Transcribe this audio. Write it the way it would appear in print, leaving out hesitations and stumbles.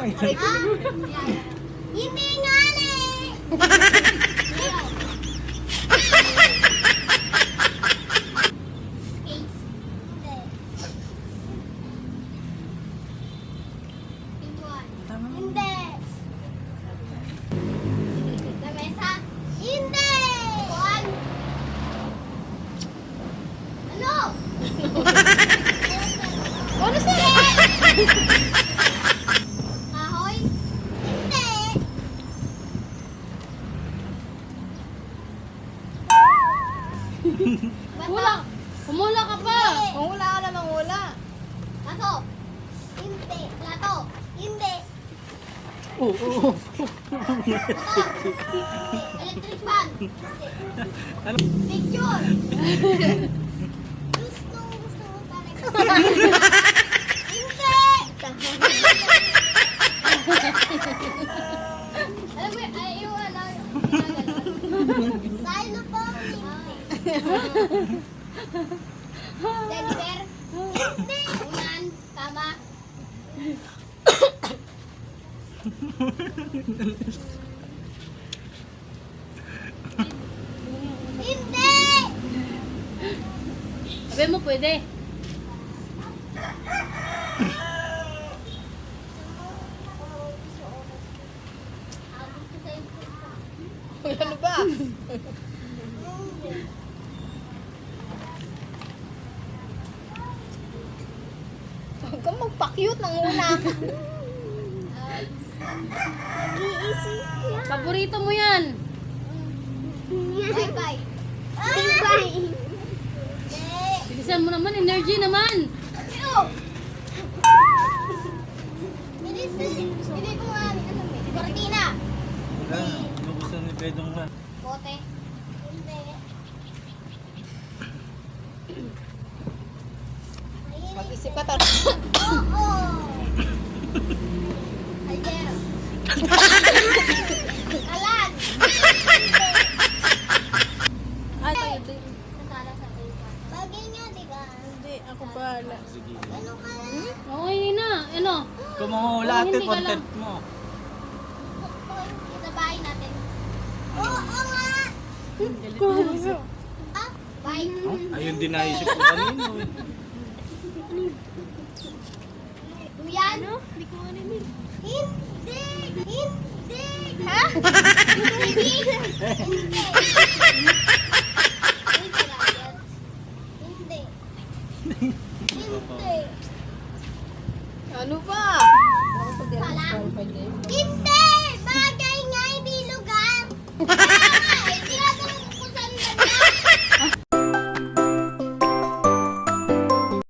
Hindi nga eh. Hindi. Lamesa? Hindi. Kuan? Ano? Ano siya? Kahoy? Hindi. Hula! Humula ka pa! Mangula ka na mangula. Bato? Hindi. Plato? Hindi. Oo. Electric fan? Ano? Picture? Gusto mo talaga. Hindi! Alam mo, ay yung ano, Sino po? Teddy bear? Hindi! Unan, tama. Hindi! Sabi mo pwede. Uy, ano ba? Huwag kang magpa-cute, manguna ka. Paborito mo yan. Bye-bye. Bye-bye. Bilisan mo naman, energy naman. Ano? Hindi ko nga, ano may, Cortina. Wala. Ano gusto ni Pedong man? Bote. Hindi. Mag-isip ka to. Oo. Alger. Alan. Ano ito? Nasala sa upan. Bagay nga, di ba? Hindi, ako bahala. Sige. Ano ka na? Okay na. Ano? Kung mga hula Oh, ate, hindi ka content mo. Isabahin natin. Oo nga. Ah, bye. Ayun din naisip ko kanino. Duyan? Hindi ko ano yun. Hindi. Hindi. Ha? Hindi.